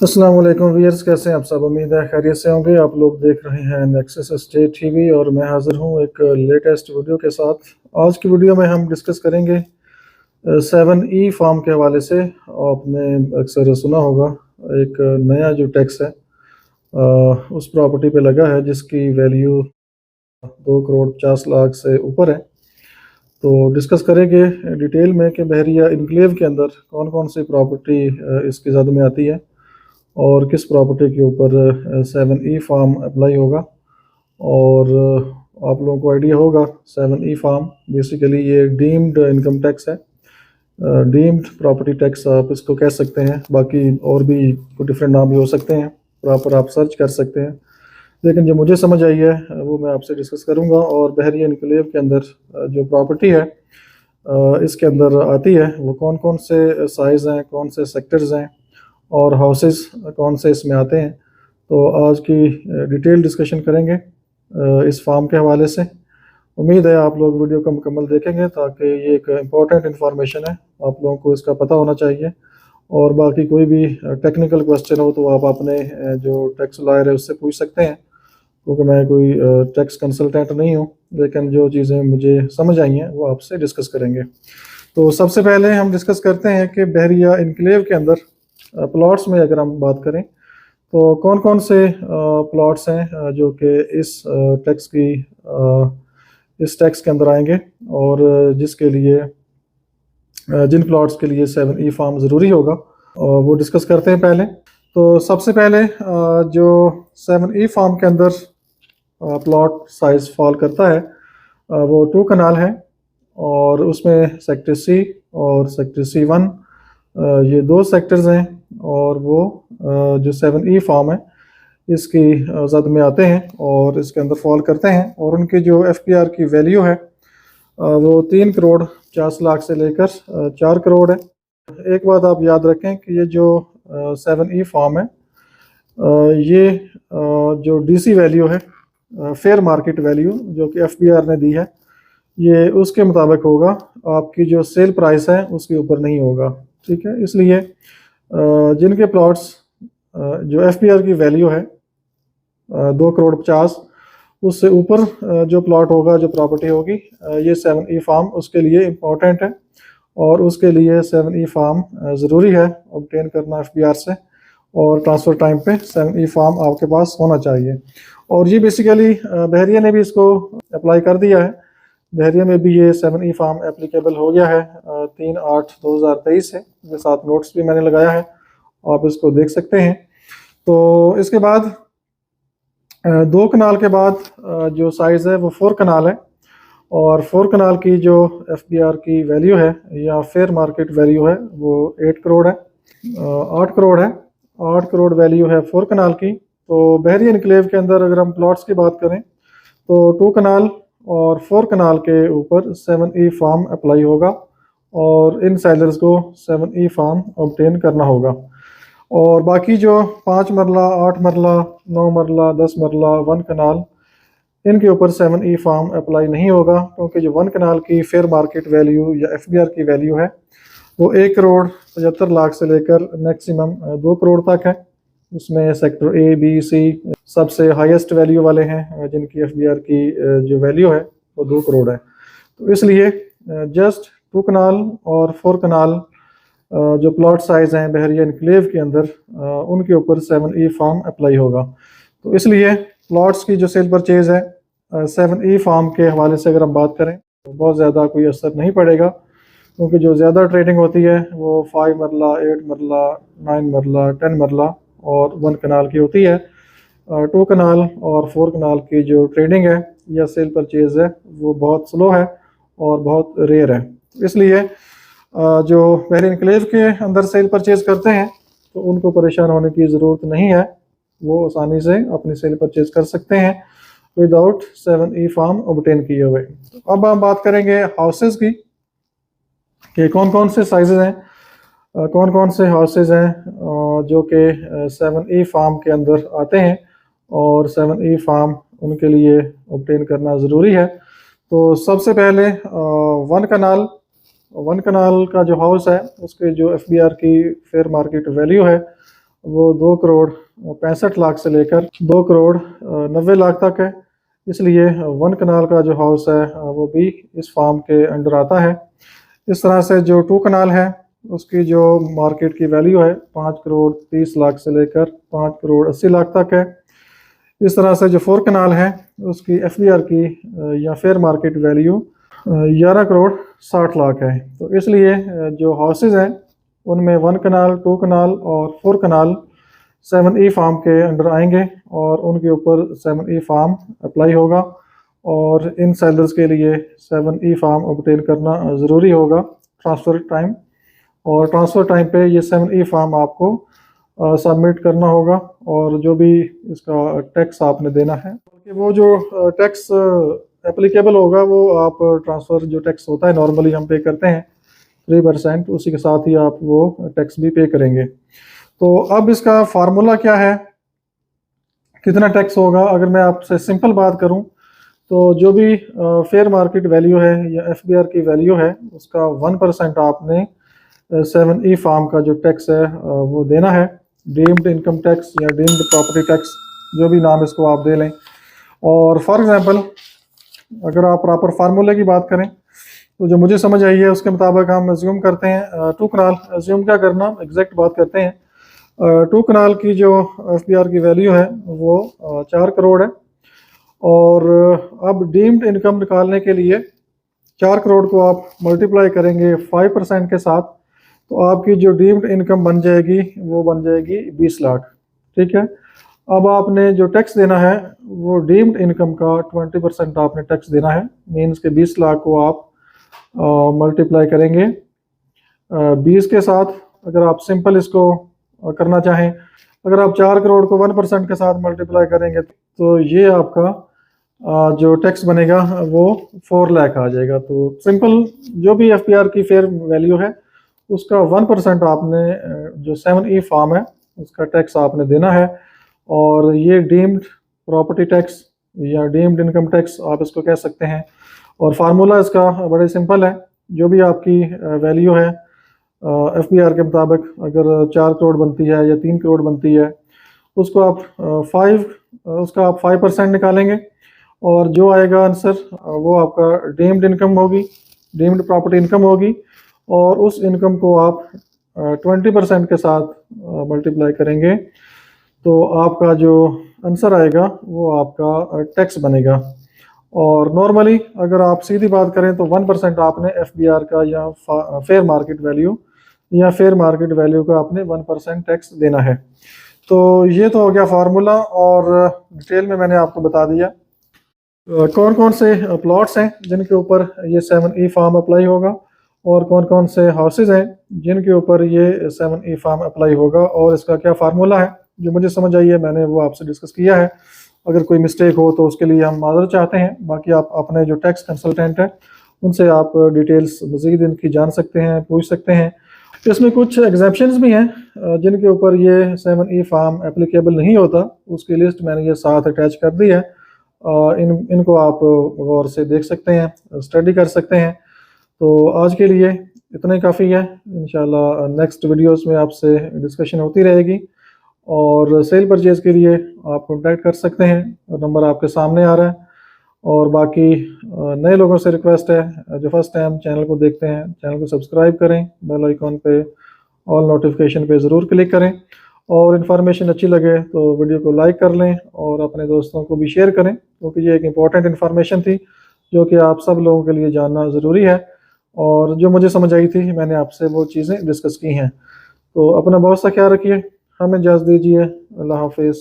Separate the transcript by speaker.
Speaker 1: अस्सलाम वालेकुम व्यूअर्स, कैसे हैं आप सब। उम्मीद है खैरियत से होंगे। आप लोग देख रहे हैं नेक्सस स्टेट टीवी और मैं हाजिर हूं एक लेटेस्ट वीडियो के साथ। आज की वीडियो में हम डिस्कस करेंगे 7E फार्म के हवाले से। आपने अक्सर सुना होगा एक नया जो टैक्स है उस प्रॉपर्टी पे लगा है जिसकी वैल्यू 2 करोड़ 50 लाख से ऊपर है। तो डिस्कस करेंगे डिटेल में कि बहरिया इनक्लेव के अंदर कौन कौन सी प्रॉपर्टी इसकी ज़द में आती है और किस प्रॉपर्टी के ऊपर 7E फार्म अप्लाई होगा। और आप लोगों को आइडिया होगा 7E फार्म बेसिकली ये डीम्ड इनकम टैक्स है, डीम्ड प्रॉपर्टी टैक्स आप इसको कह सकते हैं। बाकी और भी कोई डिफरेंट नाम भी हो सकते हैं, प्रॉपर आप सर्च कर सकते हैं। लेकिन जो मुझे समझ आई है वो मैं आपसे डिस्कस करूंगा। और बहरिया इनक्लेव के अंदर जो प्रॉपर्टी है इसके अंदर आती है वो कौन कौन से साइज़ हैं, कौन से सेक्टर्स हैं और हाउसेस कौन से इसमें आते हैं। तो आज की डिटेल डिस्कशन करेंगे इस फार्म के हवाले से। उम्मीद है आप लोग वीडियो को मुकम्मल देखेंगे ताकि ये एक इम्पॉर्टेंट इन्फॉर्मेशन है, आप लोगों को इसका पता होना चाहिए। और बाकी कोई भी टेक्निकल क्वेश्चन हो तो आप अपने जो टैक्स लॉयर है उससे पूछ सकते हैं, क्योंकि मैं कोई टैक्स कंसल्टेंट नहीं हूँ। लेकिन जो चीज़ें मुझे समझ आई हैं वो आपसे डिस्कस करेंगे। तो सबसे पहले हम डिस्कस करते हैं कि बहरिया इनक्लेव के अंदर प्लॉट्स में अगर हम बात करें तो कौन कौन से प्लॉट्स हैं जो कि इस टैक्स के अंदर आएंगे और जिसके लिए जिन प्लॉट्स के लिए 7E फार्म ज़रूरी होगा वो डिस्कस करते हैं पहले। तो सबसे पहले जो 7E फार्म के अंदर प्लॉट साइज फॉल करता है वो 2 कनाल है और उसमें सेक्टर C और सेक्टर C1 ये 2 सेक्टर्स हैं और वो जो 7E फार्म है इसकी ज़द में आते हैं और इसके अंदर फॉल करते हैं। और उनकी जो FPR की वैल्यू है वो 3 करोड़ 50 लाख से लेकर 4 करोड़ है। एक बात आप याद रखें कि ये जो 7E फार्म है ये जो DC वैल्यू है, फेयर मार्केट वैल्यू जो कि FPR ने दी है, ये उसके मुताबिक होगा, आपकी जो सेल प्राइस है उसके ऊपर नहीं होगा। ठीक है, इसलिए जिनके प्लॉट्स जो FPR की वैल्यू है 2 करोड़ 50 उससे ऊपर जो प्लॉट होगा, जो प्रॉपर्टी होगी, ये 7E फार्म उसके लिए इम्पोर्टेंट है और उसके लिए 7E फार्म ज़रूरी है ऑब्टेन करना FPR से। और ट्रांसफ़र टाइम पे 7E फार्म आपके पास होना चाहिए। और ये बेसिकली बहरिया ने भी इसको अप्लाई कर दिया है। बहरिया में भी ये 7E फार्म एप्लीकेबल हो गया है 3/8/2023 से। इसके साथ नोट्स भी मैंने लगाया है, आप इसको देख सकते हैं। तो इसके बाद 2 कनाल के बाद जो साइज़ है वो 4 कनाल है और 4 कनाल की जो FPR की वैल्यू है या फेयर मार्केट वैल्यू है वो 8 करोड़ है, 8 करोड़ है। 8 करोड़ वैल्यू है 4 कनाल की। तो बहरिया इनक्लेव के अंदर अगर हम प्लॉट्स की बात करें तो 2 कनाल और 4 कनाल के ऊपर 7E फार्म अप्लाई होगा और इन सेलर्स को 7E फार्म ऑब्टेन करना होगा। और बाकी जो 5 मरला, 8 मरला, 9 मरला, 10 मरला, 1 कनाल, इनके ऊपर 7E फार्म अप्लाई नहीं होगा, क्योंकि जो 1 कनाल की फेयर मार्केट वैल्यू या FPR की वैल्यू है वो 1 करोड़ 75 लाख से लेकर मैक्सिमम 2 करोड़ तक है। उसमें सेक्टर A, B, C सबसे हाईएस्ट वैल्यू वाले हैं जिनकी FPR की जो वैल्यू है वो 2 करोड़ है। तो इसलिए जस्ट 2 कनाल और 4 कनाल जो प्लॉट साइज़ हैं बहरिया इनक्लेव के अंदर उनके ऊपर 7E फार्म अप्लाई होगा। तो इसलिए प्लॉट्स की जो सेल परचेज है 7E फार्म के हवाले से अगर हम बात करें तो बहुत ज़्यादा कोई असर नहीं पड़ेगा, क्योंकि जो ज़्यादा ट्रेडिंग होती है वो 5 मरला, 8 मरला, 9 मरला, 10 मरला और 1 कनाल की होती है। 2 कनाल और 4 कनाल की जो ट्रेडिंग है या सेल परचेज है वो बहुत स्लो है और बहुत रेयर है। इसलिए जो बहरिया इनक्लेव के अंदर सेल परचेज करते हैं तो उनको परेशान होने की ज़रूरत नहीं है, वो आसानी से अपनी सेल परचेज कर सकते हैं विदाउट 7E फार्म ऑब्टेन किए हुए। तो अब हम बात करेंगे हाउसेस की कि कौन कौन से साइजेज हैं, कौन कौन से हाउसेज हैं जो कि 7E फार्म के अंदर आते हैं और 7E फार्म उनके लिए ऑब्टेन करना ज़रूरी है। तो सबसे पहले 1 कनाल का जो हाउस है उसके जो FBR की फेयर मार्केट वैल्यू है वो 2 करोड़ 65 लाख से लेकर 2 करोड़ 90 लाख तक है। इसलिए 1 कनाल का जो हाउस है वो भी इस फार्म के अंडर आता है। इस तरह से जो 2 कनाल है उसकी जो मार्केट की वैल्यू है 5 करोड़ 30 लाख से लेकर 5 करोड़ 80 लाख तक है। इस तरह से जो 4 कनाल है उसकी FBR की या fair market value 11 crore 60 lakh है। तो इसलिए जो हाउसेज हैं उनमें 1 कनाल 2 कनाल और 4 कनाल 7E फार्म के अंडर आएंगे और उनके ऊपर 7E फार्म अप्लाई होगा और इन सेलर्स के लिए 7E फार्म ऑब्टेन करना ज़रूरी होगा ट्रांसफ़र टाइम। और ट्रांसफ़र टाइम पे ये 7E फार्म आपको सबमिट करना होगा और जो भी इसका टैक्स आपने देना है कि वो जो टैक्स एप्लीकेबल होगा वो आप ट्रांसफ़र जो टैक्स होता है नॉर्मली हम पे करते हैं 3%, उसी के साथ ही आप वो टैक्स भी पे करेंगे। तो अब इसका फार्मूला क्या है, कितना टैक्स होगा? अगर मैं आपसे सिंपल बात करूं तो जो भी फेयर मार्केट वैल्यू है या FBR की वैल्यू है उसका 1% आपने 7E फार्म का जो टैक्स है वो देना है। डीम्ड इनकम टैक्स या डीम्ड प्रॉपर्टी टैक्स, जो भी नाम इसको आप दे लें। और फॉर एग्जांपल अगर आप प्रॉपर फार्मूले की बात करें तो जो मुझे समझ आई है उसके मुताबिक हम अज्यूम करते हैं 2 कनाल, अज्यूम क्या करना, एग्जैक्ट बात करते हैं। 2 कनाल की जो FBR की वैल्यू है वो 4 करोड़ है और अब डीम्ड इनकम निकालने के लिए 4 करोड़ को आप मल्टीप्लाई करेंगे 5% के साथ तो आपकी जो डीम्ड इनकम बन जाएगी वो बन जाएगी 20 लाख। ठीक है। अब आपने जो टैक्स देना है वो डीम्ड इनकम का 20% आपने टैक्स देना है। मीन्स के 20 लाख को आप मल्टीप्लाई करेंगे 20 के साथ। अगर आप सिंपल इसको करना चाहें, अगर आप 4 करोड़ को 1% के साथ मल्टीप्लाई करेंगे तो ये आपका जो टैक्स बनेगा वो 4 लाख आ जाएगा। तो सिंपल जो भी FBR की फेयर वैल्यू है उसका 1% आपने जो 7E फार्म है उसका टैक्स आपने देना है। और ये डीम्ड प्रॉपर्टी टैक्स या डीम्ड इनकम टैक्स आप इसको कह सकते हैं। और फार्मूला इसका बड़े सिंपल है, जो भी आपकी वैल्यू है FBR के मुताबिक अगर 4 करोड़ बनती है या 3 करोड़ बनती है उसको आप 5% निकालेंगे और जो आएगा आंसर वो आपका डीम्ड इनकम होगी, डीम्ड प्रॉपर्टी इनकम होगी। और उस इनकम को आप 20% के साथ मल्टीप्लाई करेंगे तो आपका जो आंसर आएगा वो आपका टैक्स बनेगा। और नॉर्मली अगर आप सीधी बात करें तो 1% आपने FBR का या फेयर मार्केट वैल्यू का आपने 1% टैक्स देना है। तो ये तो हो गया फार्मूला और डिटेल में मैंने आपको बता दिया कौन कौन से प्लॉट्स हैं जिनके ऊपर ये 7E फार्म अप्लाई होगा और कौन कौन से हाउसेज हैं जिनके ऊपर ये 7E फार्म अप्लाई होगा और इसका क्या फार्मूला है। जो मुझे समझ आई है मैंने वो आपसे डिस्कस किया है। अगर कोई मिस्टेक हो तो उसके लिए हम माजरत चाहते हैं। बाकी आप अपने जो टैक्स कंसल्टेंट हैं उनसे आप डिटेल्स मज़ीद इनकी जान सकते हैं, पूछ सकते हैं। इसमें कुछ एग्जेप्शंस भी हैं जिनके ऊपर ये 7E फार्म एप्लीकेबल नहीं होता, उसकी लिस्ट मैंने ये साथ अटैच कर दी है। इनको आप गौर से देख सकते हैं, स्टडी कर सकते हैं। तो आज के लिए इतना ही काफ़ी है। इंशाल्लाह नेक्स्ट वीडियोस में आपसे डिस्कशन होती रहेगी। और सेल परचेज के लिए आप कांटेक्ट कर सकते हैं, नंबर आपके सामने आ रहा है। और बाकी नए लोगों से रिक्वेस्ट है जो फर्स्ट टाइम चैनल को देखते हैं चैनल को सब्सक्राइब करें, बेल आइकॉन पे ऑल नोटिफिकेशन पे ज़रूर क्लिक करें और इन्फॉर्मेशन अच्छी लगे तो वीडियो को लाइक कर लें और अपने दोस्तों को भी शेयर करें, क्योंकि ये एक इम्पॉर्टेंट इन्फॉर्मेशन थी जो कि आप सब लोगों के लिए जानना ज़रूरी है। और जो मुझे समझ आई थी मैंने आपसे वो चीज़ें डिस्कस की हैं। तो अपना बहुत सा ख्याल रखिए, हमें इजाज़त दीजिए। अल्लाह हाफिज़।